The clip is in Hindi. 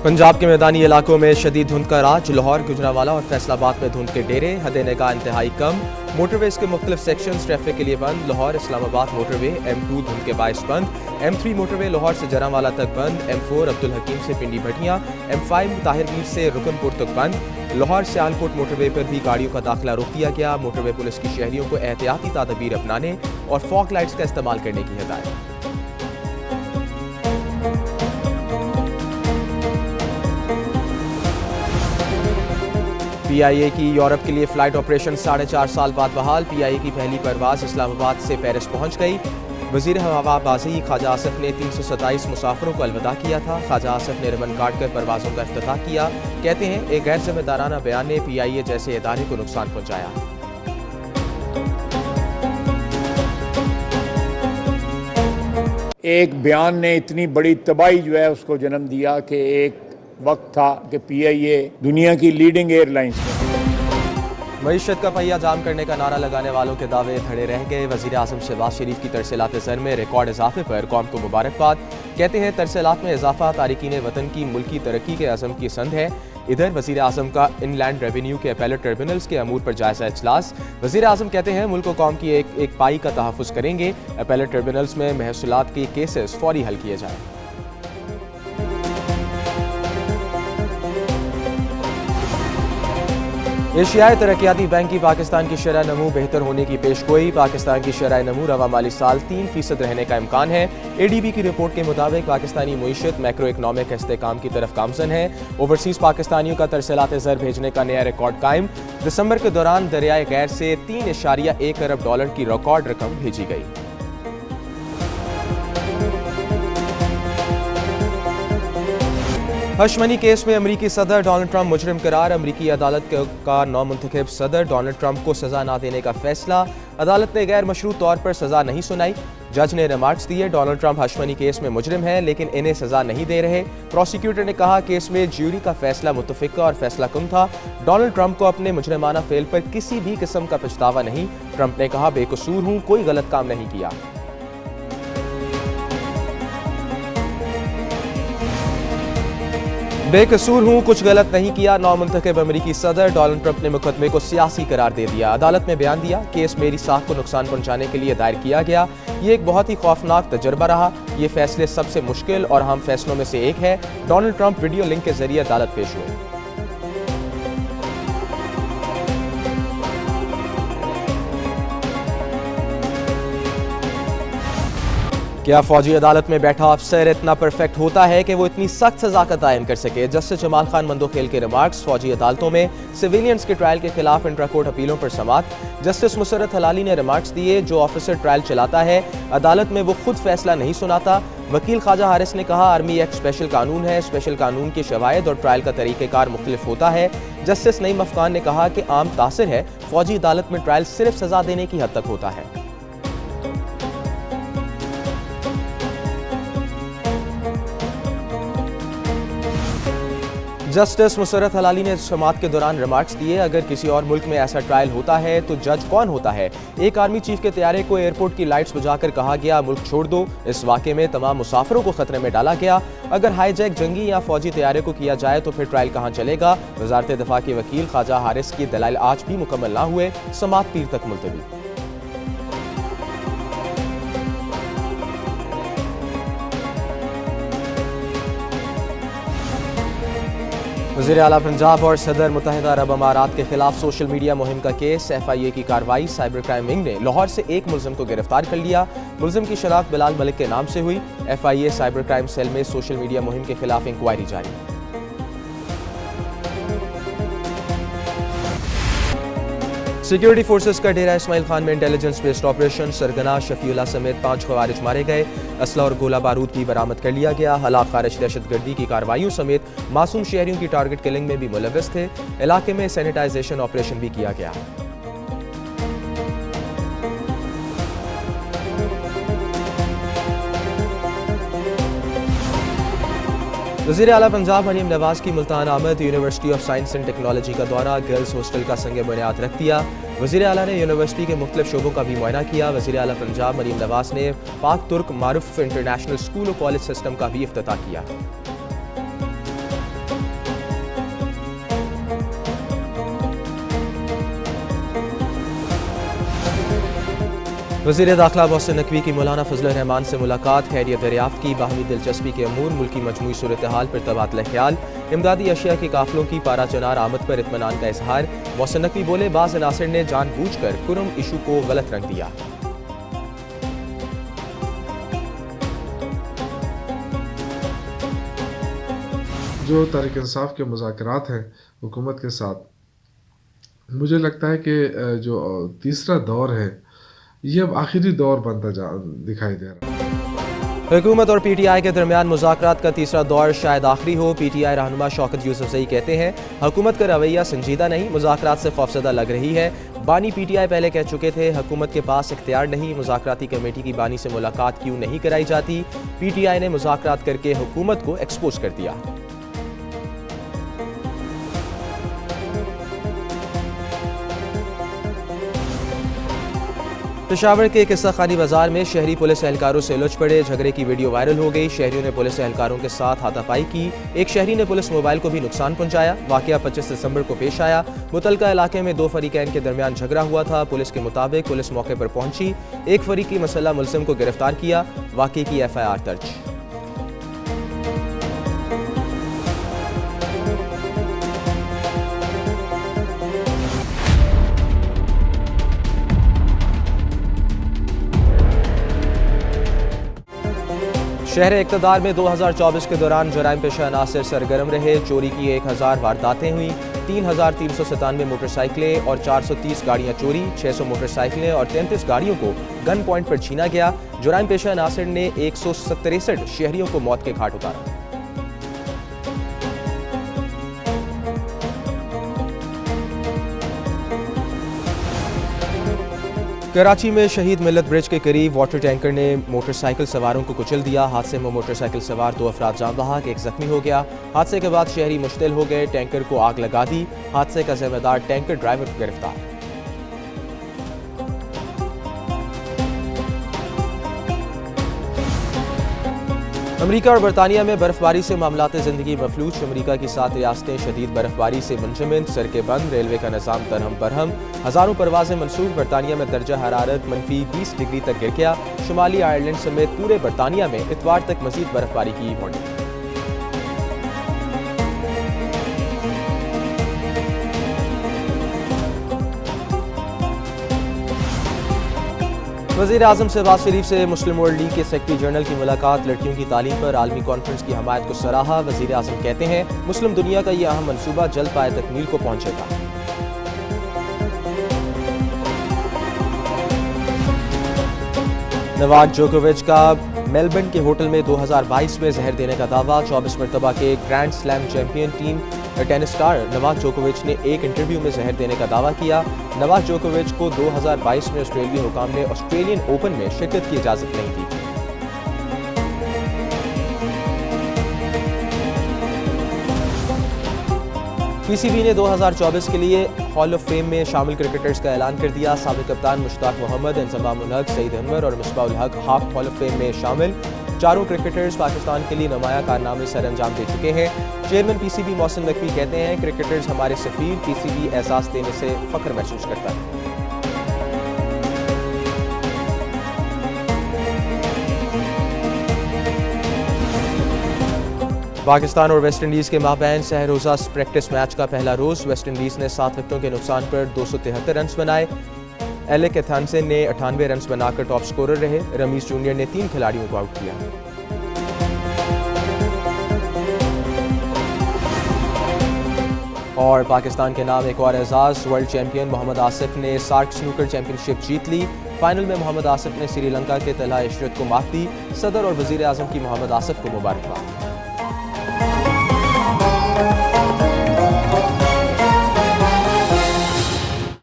पंजाब के मैदानी इलाकों में शदीद धुंध का राज। लाहौर, गुजरांवाला और फैसलाबाद में धुंध के डेरे। हद निगाह इंतहाई कम। मोटरवेज के मुख्तलिफ सेक्शंस ट्रैफिक के लिए बंद। लाहौर इस्लामाबाद मोटरवे M2 धुंध के बायस बंद। M3 मोटरवे लाहौर से जरांवाला तक बंद। M4 अब्दुल हकीम से पिंडी भटियां। M5 ताहिर मीर से रुकनपुर तक बंद। लाहौर सियालकोट मोटरवे पर भी गाड़ियों का दाखिला रोक दिया गया। मोटरवे पुलिस की शहरियों को एहतियाती तदबीर अपनाने और फॉग लाइट्स का इस्तेमाल करने की हिदायत। PIA की यूरोप के लिए फ्लाइट ऑपरेशन 4.5 साल बाद बहाल। PIA की पहली परवाज इस्लामाबाद से पेरिस पहुंच गई। वजीर हवाबाजी ख्वाजा आसिफ ने 327 मुसाफिरों को अलविदा किया था। ख्वाजा आसिफ ने रिबन काट कर परवाजों का इफ्तिताह किया। कहते हैं एक गैर जिम्मेदाराना बयान ने PIA जैसे इदारे को नुकसान पहुंचाया। एक बयान ने इतनी बड़ी तबाही जो है उसको जन्म दिया कि एक वक्त था कि PIA दुनिया की लीडिंग एयरलाइंस में। मईशत का पहिया जाम करने का नारा लगाने वालों के दावे धड़े रह गए। वजीर आज़म शहबाज शरीफ की तरसेलात ज़र में रिकॉर्ड इजाफे पर कौम को मुबारकबाद। कहते हैं तरसेलात में इजाफा तारिकीन वतन की मुल्की तरक्की के अज़म की संद है। इधर वजीर आज़म का इनलैंड रेवेन्यू के अपैलेट ट्रिब्यूनल्स के अमूर पर जायजा इजलास। वजीर आज़म कहते हैं मुल्क व कौम की एक पाई का तहफ़्फ़ुज़ करेंगे। अपैलेट ट्रिब्यूनल्स में महसूलात के केसेस फौरी हल किए जाएँ। एशियाई तरक्याती बैंक की पाकिस्तान की शरह नमू बेहतर होने की पेशगोई। पाकिस्तान की शरह नमू रवा माली साल 3% रहने का इम्कान है। ADB की रिपोर्ट के मुताबिक पाकिस्तानी मईशत मैक्रो इकनॉमिक इस्तेहकाम की तरफ गामजन है। ओवरसीज पाकिस्तानियों का तरसेलात ज़र भेजने का नया रिकॉर्ड कायम। दिसंबर के दौरान दरियाए गैर से $3.1 अरब की रिकॉर्ड रकम भेजी गई। हश मनी केस में अमरीकी सदर डोनाल्ड ट्रंप मुजरिम करार। अमरीकी अदालत का नौमुंतखब सदर डोनाल्ड ट्रंप को सजा न देने का फैसला। अदालत ने गैर मशरूत तौर पर सजा नहीं सुनाई। जज ने रिमार्क्स दिए Donald Trump hush money case में मुजरिम है लेकिन इन्हें सजा नहीं दे रहे। प्रोसिक्यूटर ने कहा केस में ज्यूरी का फैसला मुतफिका और फैसला कुन था। डोनाल्ड ट्रंप को अपने मुजरिमाना फेल पर किसी भी किस्म का पछतावा नहीं। ट्रंप ने कहा बेकसूर हूं, कोई गलत काम नहीं किया। बेकसूर हूं, कुछ गलत नहीं किया। नौमुंतखब अमरीकी सदर डोनाल्ड ट्रंप ने मुकदमे को सियासी करार दे दिया। अदालत में बयान दिया केस मेरी साख को नुकसान पहुंचाने के लिए दायर किया गया। ये एक बहुत ही खौफनाक तजुर्बा रहा। ये फैसले सबसे मुश्किल और अहम फैसलों में से एक है। डोनाल्ड ट्रंप वीडियो लिंक के जरिए अदालत पेश हुए। क्या फौजी अदालत में बैठा अफसर इतना परफेक्ट होता है कि वो इतनी सख्त सजा का तयन कर सके? जस्टिस जमाल खान मंदोखेल के रिमार्क्स। फौजी अदालतों में सिविलियंस के ट्रायल के खिलाफ इंट्रा कोर्ट अपीलों पर समात। जस्टिस मुसर्रत हलाली ने रिमार्क्स दिए जो ऑफिसर ट्रायल चलाता है अदालत में वो खुद फैसला नहीं सुनाता। वकील ख्वाजा हारिस ने कहा आर्मी एक्ट स्पेशल कानून है। स्पेशल कानून के शवायद और ट्रायल का तरीक़ेकार मुख्तलिफ होता है। जस्टिस नईम अफगान ने कहा कि आम तासिर है फौजी अदालत में ट्रायल सिर्फ सजा देने की हद तक होता है। जस्टिस मुसर्रत हलाली ने समात के दौरान रिमार्क्स दिए अगर किसी और मुल्क में ऐसा ट्रायल होता है तो जज कौन होता है? एक आर्मी चीफ के तैयारे को एयरपोर्ट की लाइट्स बुझाकर कहा गया मुल्क छोड़ दो। इस वाक़े में तमाम मुसाफिरों को खतरे में डाला गया। अगर हाईजैक जंगी या फौजी तैयारे को किया जाए तो फिर ट्रायल कहाँ चलेगा? वजारत दिफा के वकील ख्वाजा हारिस की दलाइल आज भी मुकम्मल ना हुए। समात पीर तक मुलतवी। वज़ीर आला पंजाब और सदर मुत्तहिदा अरब अमारात के खिलाफ सोशल मीडिया मुहिम का केस। FIA की कार्रवाई। साइबर क्राइम विंग ने लाहौर से एक मुलजिम को गिरफ्तार कर लिया। मुलजिम की शनाख्त बिलाल मलिक के नाम से हुई। FIA साइबर क्राइम सेल में सोशल मीडिया मुहिम के खिलाफ इंक्वायरी जारी। सिक्योरिटी फोर्सेस का डेरा इस्माइल खान में इंटेलिजेंस बेस्ड ऑपरेशन। सरगना शफीउल्लाह समेत 5 खवारिज मारे गए। असला और गोला बारूद भी बरामद कर लिया गया। हलाक खारिज दहशतगर्दी की कार्रवाइयों समेत मासूम शहरियों की टारगेट किलिंग में भी मुलव्वस थे। इलाके में सैनिटाइजेशन ऑपरेशन भी किया गया। वज़ीर आला पंजाब मरीम नवाज की मुल्तान आमद। University of science and technology का दौरा। गर्ल्स हॉस्टल का संग बुनियाद रख दिया। वज़ीर आला ने यूनिवर्सिटी के मुख्तलिफ शोबों का भी मुआयना किया। वज़ीर आला पंजाब मरीम नवाज ने पाक तुर्क मारूफ इंटरनेशनल स्कूल और कॉलेज सिस्टम का भी इफ्तिताह किया। वज़ीर दाखिला मोहसिन नकवी की मौलाना फजल रहमान से मुलाकात, खैरियत दरियाफ्त की, बाहमी दिलचस्पी के अमूर, मुल्की मजमूई सूरत हाल पर तबादला ख्याल, इमदादी अशिया के काफिलों की पारा चनार आमद पर इत्मीनान का इजहार। मोहसिन नकवी बोले, बाज़ अनासिर ने जानबूझकर कुरम इशू को गलत रंग दिया। जो तहरीक इंसाफ के मुज़ाकरात हैं हुकूमत के साथ, मुझे लगता है कि जो तीसरा दौर है ये अब आखिरी दौर बनता दिखाई दे रहा है। हुकूमत और PTI के दरमियान मुज़ाकरात का तीसरा दौर शायद आखिरी हो। PTI रहनुमा शौकत यूसुफजई कहते हैं, हुकूमत का रवैया संजीदा नहीं, मुज़ाकरात से खौफजदा लग रही है। बानी PTI पहले कह चुके थे, हुकूमत के पास इख्तियार नहीं, मुज़ाकराती कमेटी की बानी से मुलाकात क्यों नहीं कराई जाती। PTI ने मुज़ाकरात करके हुकूमत को एक्सपोज कर दिया। पेशावर के किस्सा खानी बाजार में शहरी पुलिस एहलकारों से उलझ पड़े, झगड़े की वीडियो वायरल हो गई। शहरियों ने पुलिस एहलकारों के साथ हाथापाई की, एक शहरी ने पुलिस मोबाइल को भी नुकसान पहुंचाया। वाकया 25 दिसंबर को पेश आया। मुतलका इलाके में दो फरीकैन के दरमियान झगड़ा हुआ था। पुलिस के मुताबिक पुलिस मौके पर पहुंची, एक फरीकी मसल्ला मुलजिम को गिरफ्तार किया, वाकये की FIR दर्ज। शहर इक़्तिदार में 2024 के दौरान जराइम पेशा अनासिर सरगर्म रहे। चोरी की 1000 वारदातें हुई, 3397 मोटरसाइकिलें और 430 गाड़ियां चोरी, 600 मोटरसाइकिलें और 33 गाड़ियों को गन पॉइंट पर छीना गया। जराइम पेशा अनासिर ने 163 शहरियों को मौत के घाट उतारा। कराची में शहीद मिल्लत ब्रिज के करीब वाटर टैंकर ने मोटरसाइकिल सवारों को कुचल दिया। हादसे में मोटरसाइकिल सवार 2 अफराद जान बहक, एक जख्मी हो गया। हादसे के बाद शहरी मुश्तिल हो गए, टैंकर को आग लगा दी। हादसे का जिम्मेदार टैंकर ड्राइवर गिरफ्तार। अमरीका और बरतानिया में बर्फबारी से मामलात ज़िंदगी मफलूज। अमरीका की 7 रियासतें शदीद बर्फबारी से मुंजमद, सड़कें बंद, रेलवे का निज़ाम दरहम बरहम, हज़ारों परवाजें मनसूख। बरतानिया में दर्जा हरारत -20 डिग्री तक गिर गया। शुमाली आयरलैंड समेत पूरे बरतानिया में इतवार तक मज़ीद बर्फबारी की वार्निंग। वज़ीर-ए-आज़म शहबाज शरीफ से मुस्लिम वर्ल्ड लीग के सेक्रेटरी जनरल की मुलाकात, लड़कियों की तालीम पर आलमी कॉन्फ्रेंस की हमायत को सराहा। वज़ीर-ए-आज़म कहते हैं, मुस्लिम दुनिया का यह अहम मनसूबा जल्द पाए तकमील को पहुंचेगा। नोवाक जोकोविच का मेलबर्न के होटल में 2022 में जहर देने का दावा। 24 मरतबा के grand slam champion team tennis star Novak जोकोविच ने एक इंटरव्यू में जहर देने का दावा किया। नोवाक जोकोविच को 2022 में ऑस्ट्रेलियाई हुकाम ने ऑस्ट्रेलियन ओपन में शिरकत की इजाजत नहीं दी। PCB ने 2024 के लिए हॉल ऑफ फेम में शामिल क्रिकेटर्स का ऐलान कर दिया। साबिक कप्तान मुश्ताक मोहम्मद, इंजमाम उल हक, सईद अनवर और Misbah ul Haq half hall of fame में शामिल। चारों क्रिकेटर्स पाकिस्तान के लिए नुमाया कारनामे सर अंजाम दे चुके हैं। चेयरमैन PCB मोहसिन नकवी कहते हैं, क्रिकेटर्स हमारे सफीर, PCB एहसास देने से फख्र महसूस करता है। पाकिस्तान और वेस्ट इंडीज़ के माबैन सहरोज़ा प्रैक्टिस मैच का पहला रोज़। वेस्ट इंडीज़ ने 7 विकेटों के नुकसान पर 273 रन बनाए। एले कैथानसन ने 98 रन बनाकर टॉप स्कोरर रहे। रमीज जूनियर ने 3 खिलाड़ियों को आउट किया। और पाकिस्तान के नाम एक और एजाज़, वर्ल्ड चैंपियन मोहम्मद आसिफ ने सार्क स्नूकर चैंपियनशिप जीत ली। फाइनल में मोहम्मद आसिफ ने श्रीलंका के तलहा इशरत को मात दी। सदर और वज़ीर-ए-आज़म की मोहम्मद आसिफ को मुबारकबाद।